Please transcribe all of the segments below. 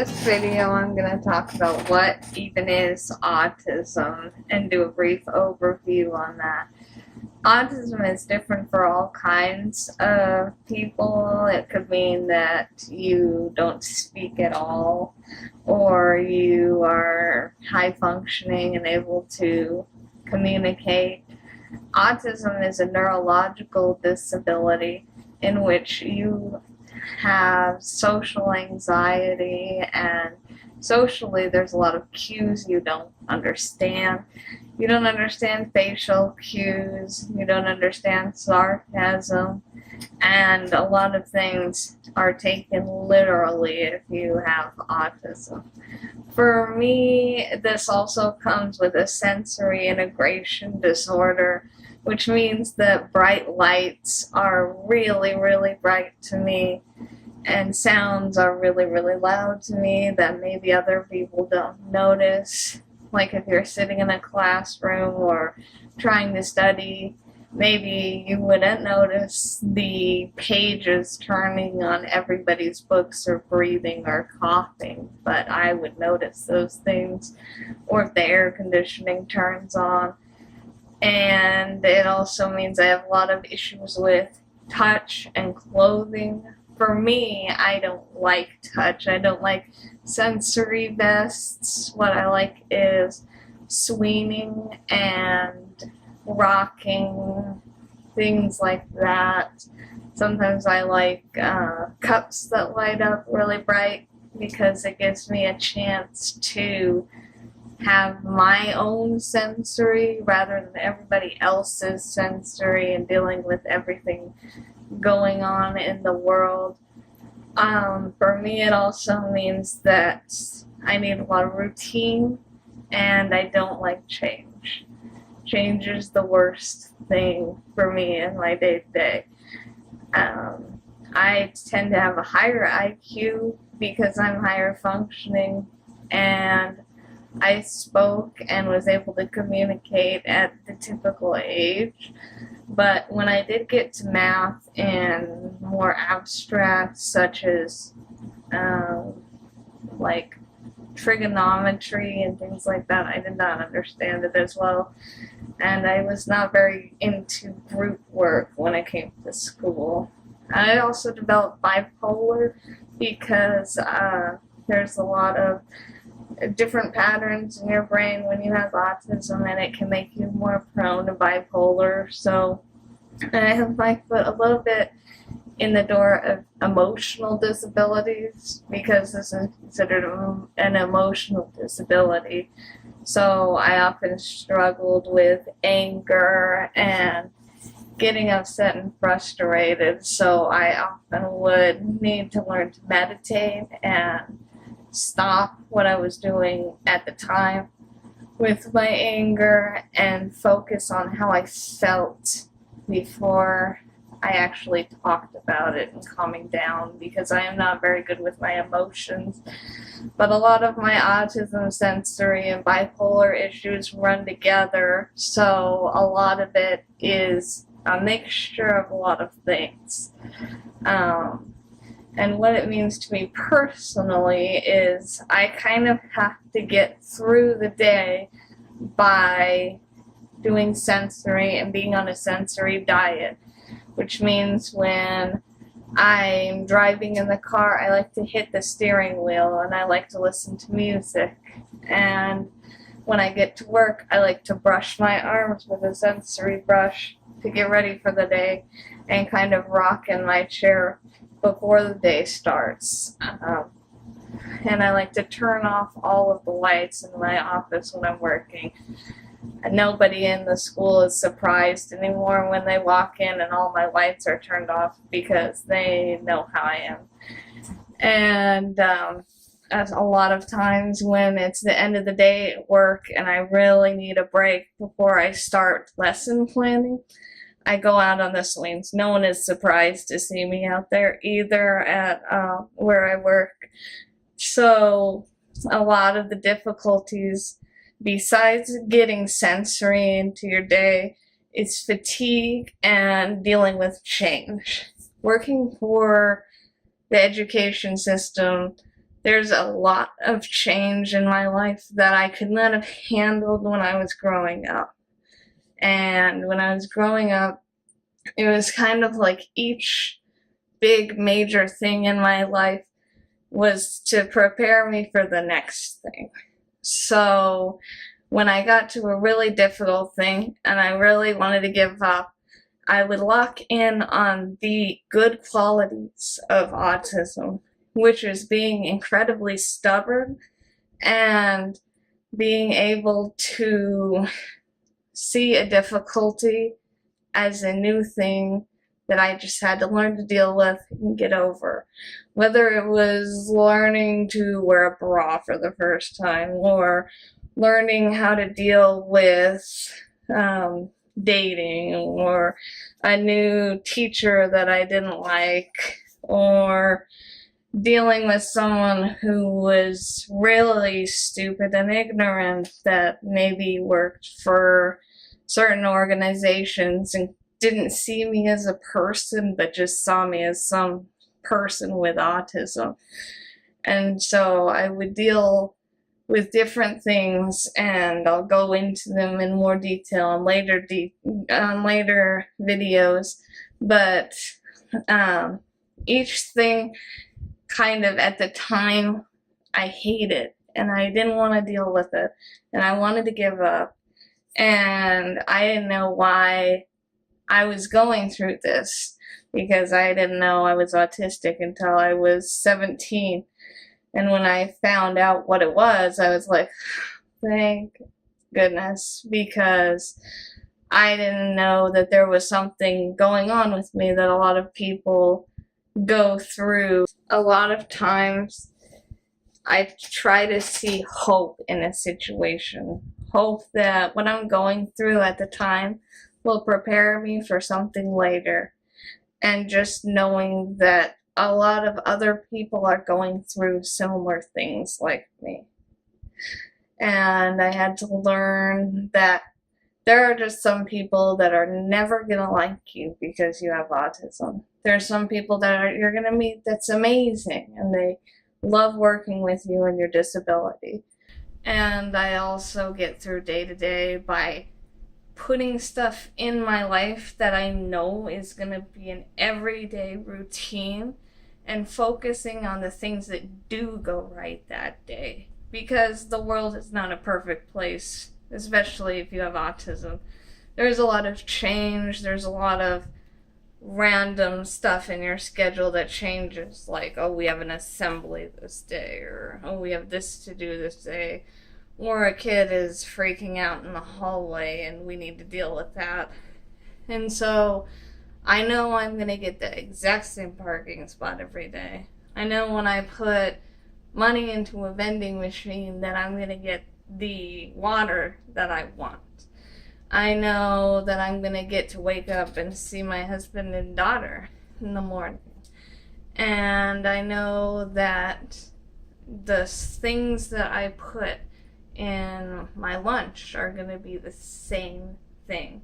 this video, I'm going to talk about what even is autism and do a brief overview on that. Autism is different for all kinds of people. It could mean that you don't speak at all, or you are high functioning and able to communicate. Autism is a neurological disability in which you have social anxiety, and socially there's a lot of cues you don't understand. You don't understand facial cues, you don't understand sarcasm, and a lot of things are taken literally if you have autism. For me, this also comes with a sensory integration disorder, which means that bright lights are really, really bright to me, and sounds are really, really loud to me that maybe other people don't notice. Like if you're sitting in a classroom or trying to study, maybe you wouldn't notice the pages turning on everybody's books or breathing or coughing, but I would notice those things, or if the air conditioning turns on. And it also means I have a lot of issues with touch and clothing. For me, I don't like touch. I don't like sensory vests. What I like is swinging and rocking, things like that. Sometimes I like cups that light up really bright because it gives me a chance to have my own sensory rather than everybody else's sensory and dealing with everything going on in the world. For me, it also means that I need a lot of routine, and I don't like change. Change is the worst thing for me in my day-to-day. I tend to have a higher IQ because I'm higher functioning, and I spoke and was able to communicate at the typical age. But when I did get to math and more abstract, such as like trigonometry and things like that, I did not understand it as well. And I was not very into group work when I came to school. I also developed bipolar because there's a lot of different patterns in your brain when you have autism, and it can make you more prone to bipolar. So I have my foot a little bit in the door of emotional disabilities because this is considered an emotional disability. So I often struggled with anger and getting upset and frustrated. So I often would need to learn to meditate and stop what I was doing at the time with my anger and focus on how I felt before I actually talked about it and calming down, because I am not very good with my emotions. But a lot of my autism, sensory, and bipolar issues run together, so a lot of it is a mixture of a lot of things. And what it means to me personally is I kind of have to get through the day by doing sensory and being on a sensory diet, which means when I'm driving in the car, I like to hit the steering wheel and I like to listen to music. And when I get to work, I like to brush my arms with a sensory brush to get ready for the day and kind of rock in my chair before the day starts. And I like to turn off all of the lights in my office when I'm working. And nobody in the school is surprised anymore when they walk in and all my lights are turned off because they know how I am. And as a lot of times when it's the end of the day at work and I really need a break before I start lesson planning, I go out on the swings. No one is surprised to see me out there either at where I work. So a lot of the difficulties, besides getting sensory into your day, is fatigue and dealing with change. Working for the education system there's a lot of change in my life that I could not have handled when I was growing up. And when I was growing up, it was kind of like each big major thing in my life was to prepare me for the next thing. So when I got to a really difficult thing and I really wanted to give up, I would lock in on the good qualities of autism, which is being incredibly stubborn and being able to see a difficulty as a new thing that I just had to learn to deal with and get over. Whether it was learning to wear a bra for the first time, or learning how to deal with dating, or a new teacher that I didn't like, or dealing with someone who was really stupid and ignorant that maybe worked for certain organizations and didn't see me as a person, but just saw me as some person with autism. And so I would deal with different things, and I'll go into them in more detail on later videos. But each thing, kind of at the time, I hated, and I didn't want to deal with it, and I wanted to give up, and I didn't know why I was going through this, because I didn't know I was autistic until I was 17. And when I found out what it was, I was like, thank goodness, because I didn't know that there was something going on with me that a lot of people go through. A lot of times I try to see hope in a situation, hope that what I'm going through at the time will prepare me for something later. And just knowing that a lot of other people are going through similar things like me. And I had to learn that there are just some people that are never gonna like you because you have autism. There are some people that you're gonna meet that's amazing, and they love working with you and your disability. And I also get through day to day by putting stuff in my life that I know is gonna be an everyday routine, and focusing on the things that do go right that day. Because the world is not a perfect place, especially if you have autism. There's a lot of change, there's a lot of random stuff in your schedule that changes, like, oh, we have an assembly this day, or oh, we have this to do this day, or a kid is freaking out in the hallway and we need to deal with that. And so I know I'm going to get the exact same parking spot every day. I know when I put money into a vending machine that I'm going to get the water that I want. I know that I'm going to get to wake up and see my husband and daughter in the morning. And I know that the things that I put in my lunch are going to be the same thing.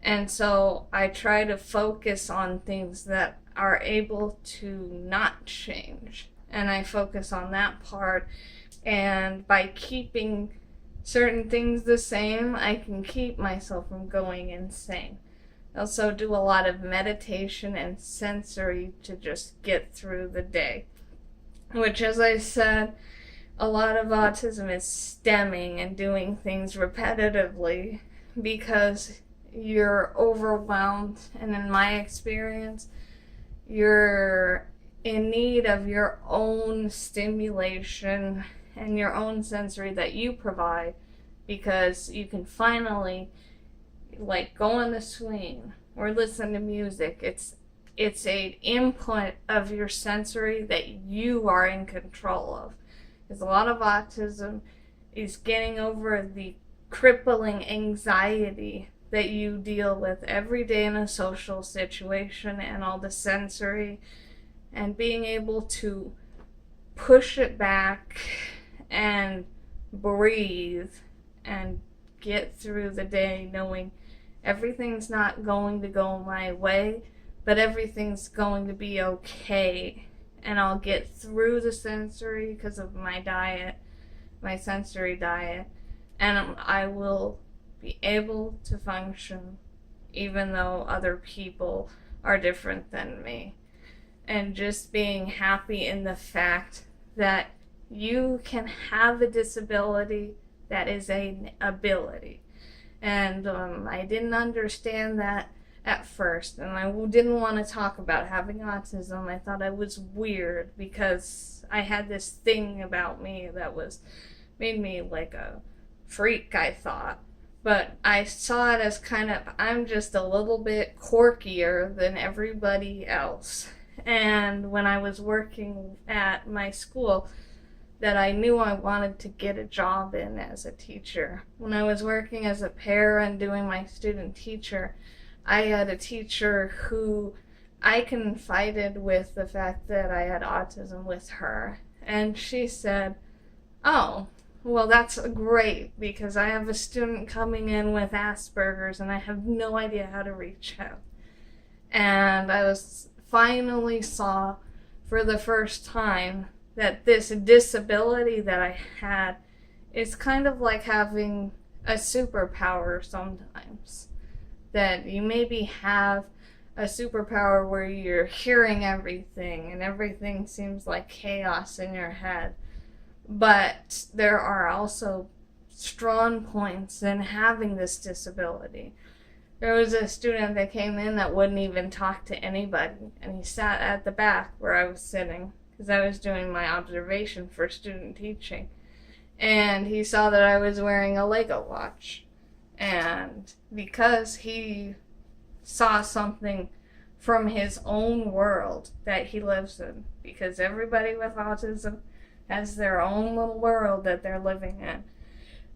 And so I try to focus on things that are able to not change. And I focus on that part. And by keeping certain things the same, I can keep myself from going insane. I also do a lot of meditation and sensory to just get through the day. Which, as I said, a lot of autism is stemming and doing things repetitively because you're overwhelmed, and in my experience, you're in need of your own stimulation and your own sensory that you provide, because you can finally go on the swing or listen to music. It's an input of your sensory that you are in control of. Because a lot of autism is getting over the crippling anxiety that you deal with every day in a social situation, and all the sensory, and being able to push it back and breathe and get through the day knowing everything's not going to go my way, but everything's going to be okay, and I'll get through the sensory because of my diet, my sensory diet, and I will be able to function even though other people are different than me. And just being happy in the fact that you can have a disability that is an ability. And I didn't understand that at first, and I didn't want to talk about having autism. I thought I was weird because I had this thing about me that made me like a freak, I thought. But I saw it as kind of, I'm just a little bit quirkier than everybody else. And when I was working at my school, that I knew I wanted to get a job in as a teacher. When I was working as a para and doing my student teacher, I had a teacher who I confided with the fact that I had autism with her. And she said, "Oh, well, that's great, because I have a student coming in with Asperger's and I have no idea how to reach out." And I finally saw for the first time that this disability that I had is kind of like having a superpower sometimes. That you maybe have a superpower where you're hearing everything and everything seems like chaos in your head. But there are also strong points in having this disability. There was a student that came in that wouldn't even talk to anybody, and he sat at the back where I was sitting, because I was doing my observation for student teaching. And he saw that I was wearing a Lego watch. And because he saw something from his own world that he lives in, because everybody with autism has their own little world that they're living in.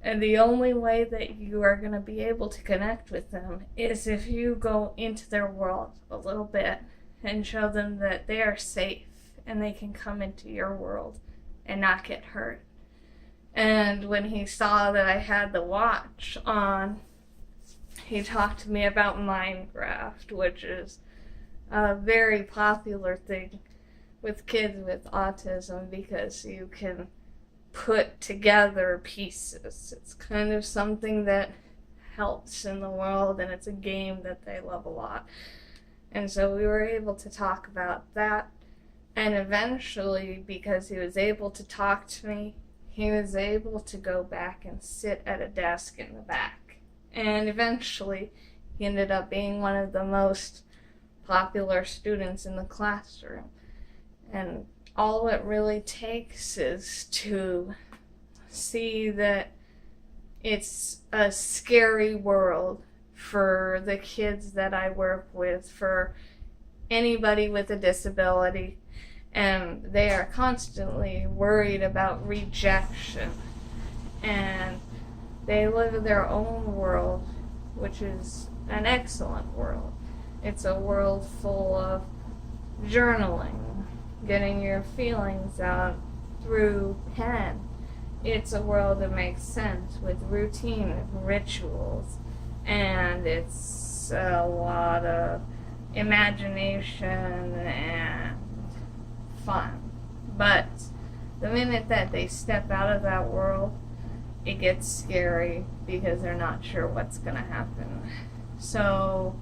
And the only way that you are going to be able to connect with them is if you go into their world a little bit and show them that they are safe and they can come into your world and not get hurt. And when he saw that I had the watch on, he talked to me about Minecraft, which is a very popular thing with kids with autism because you can put together pieces. It's kind of something that helps in the world, and it's a game that they love a lot. And so we were able to talk about that, and eventually, because he was able to talk to me, he was able to go back and sit at a desk in the back. And eventually, he ended up being one of the most popular students in the classroom. And all it really takes is to see that it's a scary world for the kids that I work with, for anybody with a disability, and they are constantly worried about rejection, and they live in their own world, which is an excellent world. It's a world full of journaling, getting your feelings out through pen. It's a world that makes sense with routine and rituals, and it's a lot of imagination and fun. But the minute that they step out of that world, it gets scary because they're not sure what's going to happen. So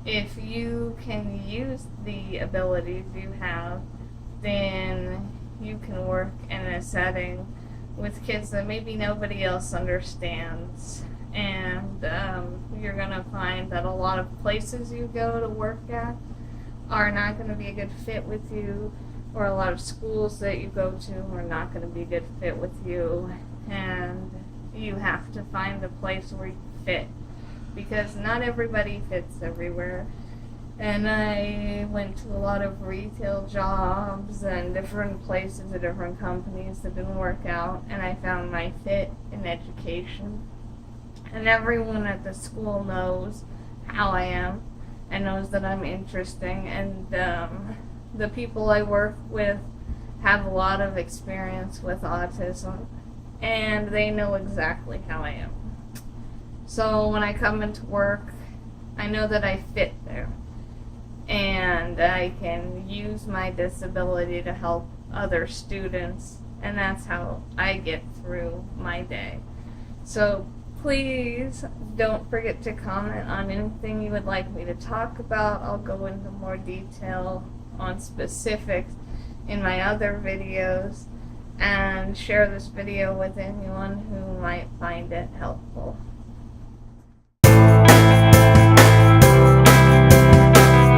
if you can use the abilities you have, then you can work in a setting with kids that maybe nobody else understands. And you're going to find that a lot of places you go to work at are not going to be a good fit with you, or a lot of schools that you go to are not going to be a good fit with you. And you have to find a place where you fit, because not everybody fits everywhere. And I went to a lot of retail jobs and different places at different companies that didn't work out, and I found my fit in education. And everyone at the school knows how I am and knows that I'm interesting, and the people I work with have a lot of experience with autism, and they know exactly how I am. So when I come into work, I know that I fit there. And and I can use my disability to help other students, and that's how I get through my day. So please don't forget to comment on anything you would like me to talk about. I'll go into more detail on specifics in my other videos, and share this video with anyone who might find it helpful.